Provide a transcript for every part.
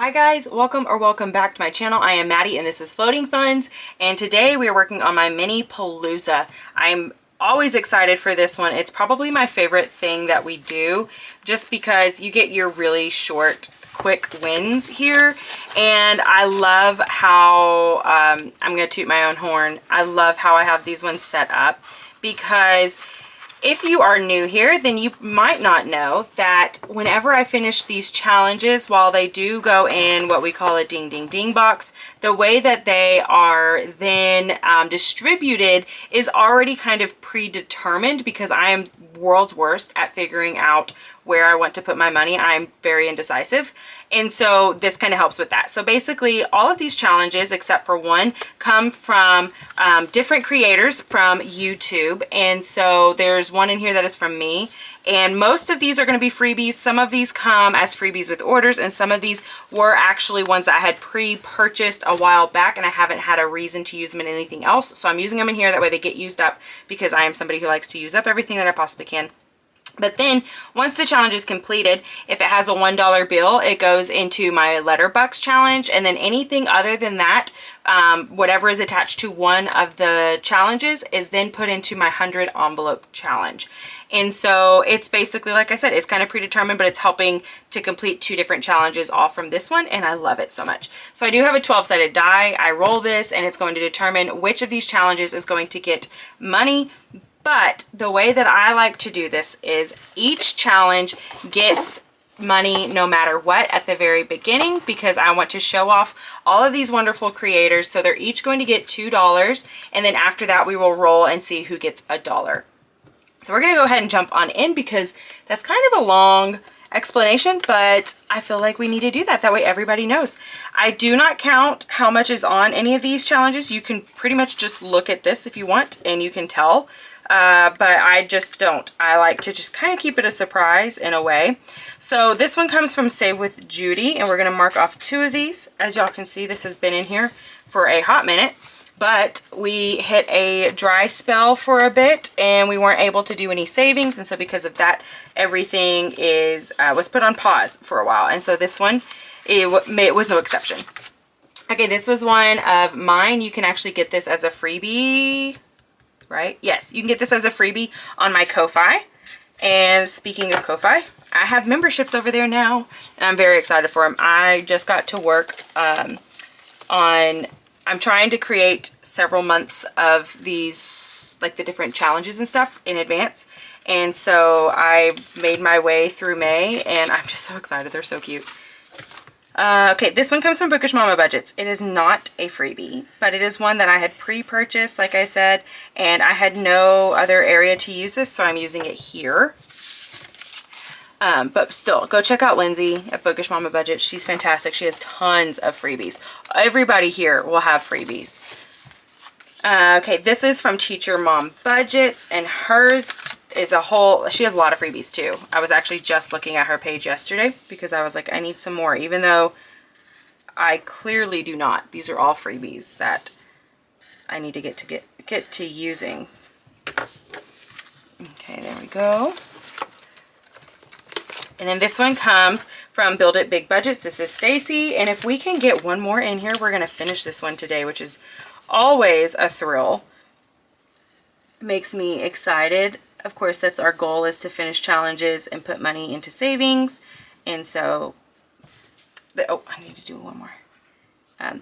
Hi guys, welcome back to my channel. I am Maddie and this is Floating Funds, and today we are working on my Mini Palooza. I'm always excited for this one. It's probably my favorite thing that we do just because you get your really short quick wins here, and I love how I'm gonna toot my own horn. I love how I have these ones set up because if you are new here, then you might not know that whenever I finish these challenges, while they do go in what we call a ding ding ding box, the way that they are then distributed is already kind of predetermined because I am world's worst at figuring out where I want to put my money. I'm very indecisive. And so this kind of helps with that. So basically all of these challenges, except for one, come from different creators from YouTube. And so there's one in here that is from me. And most of these are going to be freebies. Some of these come as freebies with orders, and some of these were actually ones that I had pre-purchased a while back and I haven't had a reason to use them in anything else. So I'm using them in here, that way they get used up, because I am somebody who likes to use up everything that I possibly can. But then once the challenge is completed, if it has a $1 bill, it goes into my Letterbucks challenge. And then anything other than that, whatever is attached to one of the challenges is then put into my 100 envelope challenge. And so it's basically, like I said, it's kind of predetermined, but it's helping to complete two different challenges all from this one. And I love it so much. So I do have a 12-sided die. I roll this and it's going to determine which of these challenges is going to get money. But the way that I like to do this is each challenge gets money no matter what at the very beginning, because I want to show off all of these wonderful creators. So they're each going to get $2, and then after that we will roll and see who gets $1. So we're going to go ahead and jump on in because that's kind of a long explanation, but I feel like we need to do that. That way everybody knows. I do not count how much is on any of these challenges. You can pretty much just look at this if you want and you can tell. But I just don't. I like to just kind of keep it a surprise in a way. So this one comes from Save with Judy, and we're going to mark off 2 of these. As y'all can see, this has been in here for a hot minute, but we hit a dry spell for a bit and we weren't able to do any savings. And so because of that, everything was put on pause for a while. And so this one, it was no exception. Okay, this was one of mine. You can actually get this as a freebie. Right? Yes, you can get this as a freebie on my Ko-Fi. And speaking of Ko-Fi, I have memberships over there now, and I'm very excited for them. I just got to work I'm trying to create several months of these, like the different challenges and stuff in advance. And so I made my way through May, and I'm just so excited. They're so cute. Okay, this one comes from Bookish Mama Budgets. It is not a freebie, but it is one that I had pre-purchased, like I said, and I had no other area to use this, so I'm using it here. But still, go check out Lindsay at Bookish Mama Budgets. She's fantastic. She has tons of freebies. Everybody here will have freebies. Okay, this is from Teacher Mom Budgets, and hers is she has a lot of freebies too. I was actually just looking at her page yesterday because I was like, I need some more, even though I clearly do not. These are all freebies that I need to get to using. Okay, there we go. And then this one comes from Build It Big Budgets. This is Stacy, and if we can get one more in here, we're going to finish this one today, which is always a thrill. Makes me excited. Of course, that's our goal, is to finish challenges and put money into savings. And so, I need to do one more.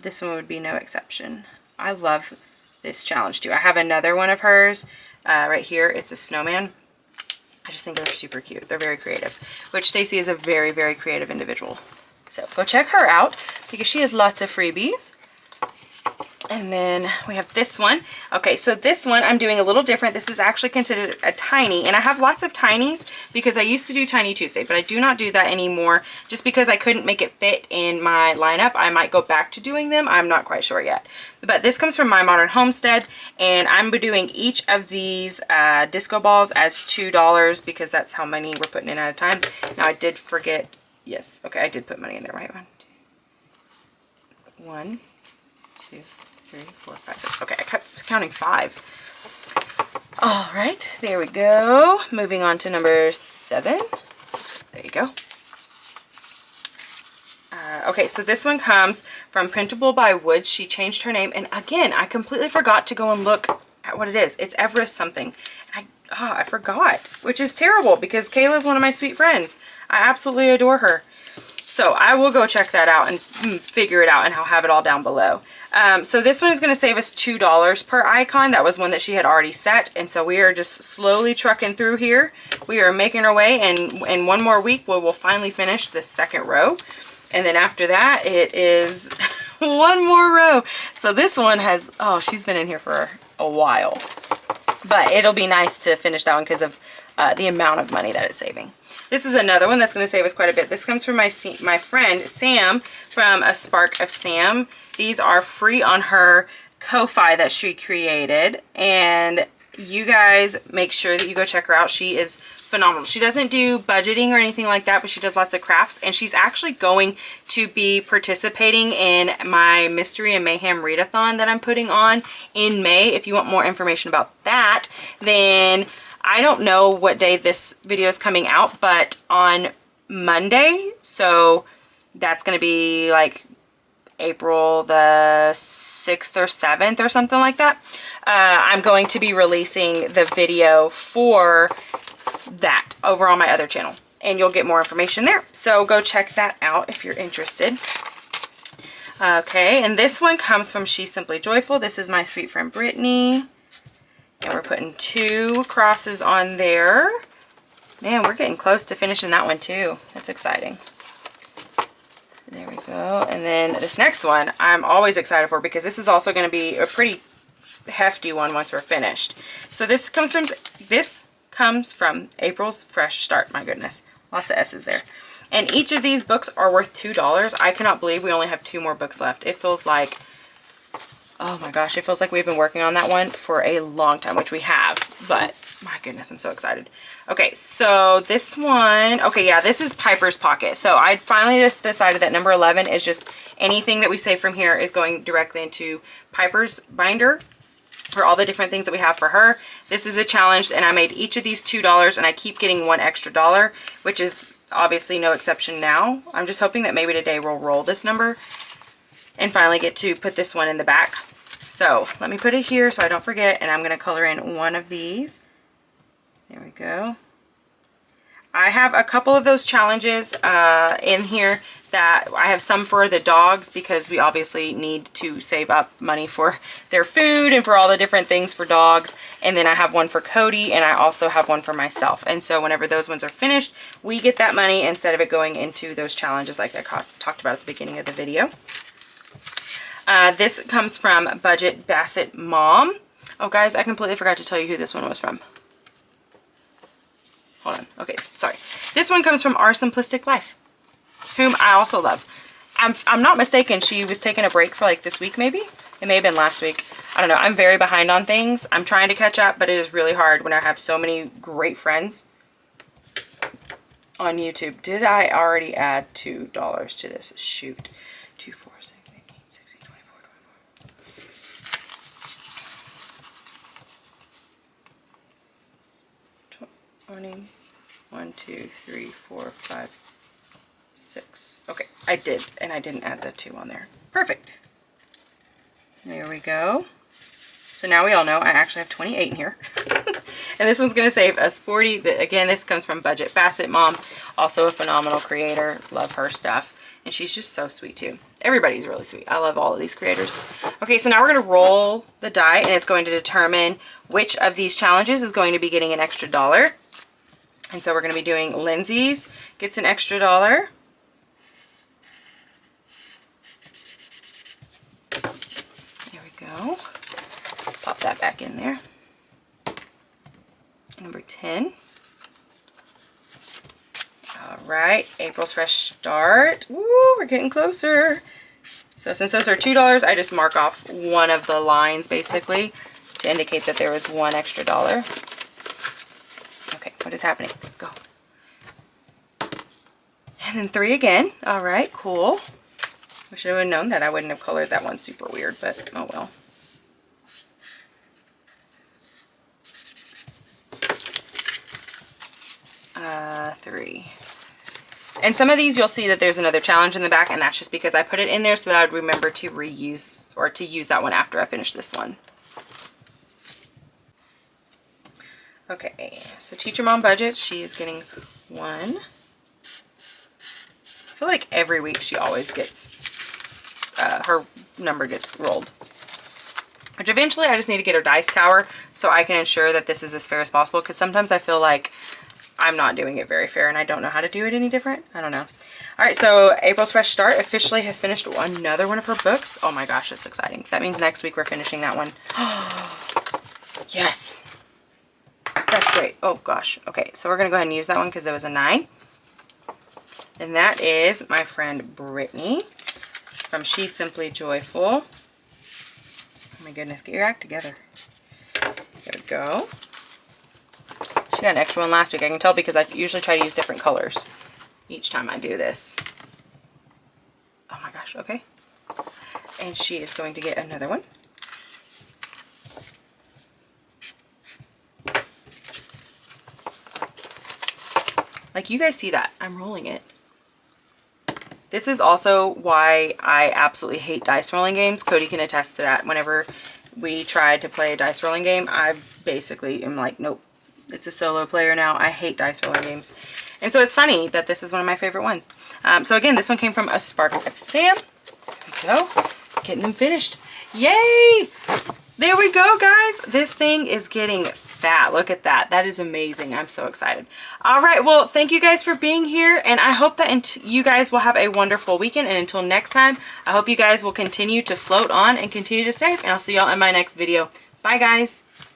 This one would be no exception. I love this challenge too. I have another one of hers right here. It's a snowman. I just think they're super cute. They're very creative, which Stacy is a very, very creative individual. So go check her out because she has lots of freebies. And then we have this one. Okay, so this one I'm doing a little different. This is actually considered a tiny, and I have lots of tinies because I used to do Tiny Tuesday, but I do not do that anymore just because I couldn't make it fit in my lineup. I might go back to doing them. I'm not quite sure yet. But this comes from My Modern Homestead, and I'm doing each of these disco balls as $2 because that's how many we're putting in at a time. Now I did forget. Yes, okay, I did put money in there, right? 1, 2, 3, 4, 5, 6. Okay, I kept counting 5. All right, there we go. Moving on to number 7. There you go. Okay, so this one comes from Printable by Woods. She changed her name. And again, I completely forgot to go and look at what it is. It's Everest something. I forgot, which is terrible because Kayla's one of my sweet friends. I absolutely adore her. So I will go check that out and figure it out, and I'll have it all down below. So this one is going to save us $2 per icon. That was one that she had already set. And so we are just slowly trucking through here. We are making our way, and in one more week, we'll finally finish the second row. And then after that, it is one more row. So this one has, oh, she's been in here for a while. But it'll be nice to finish that one because of the amount of money that it's saving. This is another one that's going to save us quite a bit. This comes from my friend Sam from A Spark of Sam. These are free on her Ko-Fi that she created. And you guys make sure that you go check her out. She is phenomenal. She doesn't do budgeting or anything like that, but she does lots of crafts. And she's actually going to be participating in my Mystery and Mayhem readathon that I'm putting on in May. If you want more information about that, then I don't know what day this video is coming out, but on Monday, so that's going to be like April the 6th or 7th or something like that. I'm going to be releasing the video for that over on my other channel, and you'll get more information there. So go check that out if you're interested. Okay, and this one comes from She's Simply Joyful. This is my sweet friend Brittany. And we're putting 2 crosses on there. Man, we're getting close to finishing that one too. That's exciting. There we go. And then this next one I'm always excited for because this is also going to be a pretty hefty one once we're finished. So this comes from April's Fresh Start. My goodness. Lots of S's there. And each of these books are worth $2. I cannot believe we only have 2 more books left. It feels like, oh my gosh, it feels like we've been working on that one for a long time, which we have, but my goodness, I'm so excited. Okay, so this one, okay, yeah, this is Piper's Pocket. So I finally just decided that number 11 is just anything that we save from here is going directly into Piper's binder for all the different things that we have for her. This is a challenge, and I made each of these $2, and I keep getting $1 extra, which is obviously no exception now. I'm just hoping that maybe today we'll roll this number and finally get to put this one in the back. So let me put it here so I don't forget, and I'm going to color in one of these. There we go. I have a couple of those challenges in here that I have some for the dogs because we obviously need to save up money for their food and for all the different things for dogs. And then I have one for Cody, and I also have one for myself. And so whenever those ones are finished, we get that money instead of it going into those challenges like I talked about at the beginning of the video. This comes from Budget Bassett Mom. Oh guys, I completely forgot to tell you who this one was from. Hold on. Okay, sorry. This one comes from Our Simplistic Life, whom I also love. I'm not mistaken, she was taking a break for like this week maybe? It may have been last week. I don't know. I'm very behind on things. I'm trying to catch up, but it is really hard when I have so many great friends on YouTube. Did I already add $2 to this? Shoot. 2, 4, 6, 8, 16, 24, 20, 1, 2, 3, 4, 5, 6. Okay, I did, and I didn't add the 2 on there. Perfect. There we go. So now we all know I actually have 28 in here. And this one's going to save us 40. Again, this comes from Budget Bassett Mom, also a phenomenal creator. Love her stuff. And she's just so sweet too. Everybody's really sweet. I love all of these creators. Okay, so now we're going to roll the die, and it's going to determine which of these challenges is going to be getting an extra $1. And so we're going to be doing Lindsay's gets an extra $1. There we go. Pop that back in there. Number 10. All right, April's Fresh Start. Woo, we're getting closer. So since those are $2, I just mark off one of the lines basically to indicate that there was $1 extra. Okay, what is happening? Go. And then 3 again. All right, cool. I should have known that. I wouldn't have colored that one super weird, but oh well. And some of these you'll see that there's another challenge in the back, and that's just because I put it in there so that I would remember to reuse or to use that one after I finish this one. Okay, so Teacher Mom Budgets, she is getting one. I feel like every week she always gets, her number gets rolled. Which eventually I just need to get her dice tower so I can ensure that this is as fair as possible, because sometimes I feel like I'm not doing it very fair and I don't know how to do it any different. I don't know. All right, so April's Fresh Start officially has finished another one of her books. Oh my gosh, that's exciting. That means next week we're finishing that one. Yes. That's great. Oh gosh. Okay, so we're going to go ahead and use that one because it was a 9. And that is my friend Brittany from She's Simply Joyful. Oh my goodness, get your act together. There we go. She got an extra one last week. I can tell because I usually try to use different colors each time I do this. Oh my gosh, okay. And she is going to get another one. Like, you guys see that? I'm rolling it. This is also why I absolutely hate dice rolling games. Cody can attest to that. Whenever we tried to play a dice rolling game, I basically am like, nope, it's a solo player now. I hate dice rolling games. And so it's funny that this is one of my favorite ones. So again, this one came from A Spark of Sam. There we go. Getting them finished. Yay! There we go, guys. This thing is getting fat. Look at that. That is amazing. I'm so excited. All right. Well, thank you guys for being here. And I hope that you guys will have a wonderful weekend. And until next time, I hope you guys will continue to float on and continue to save. And I'll see y'all in my next video. Bye, guys.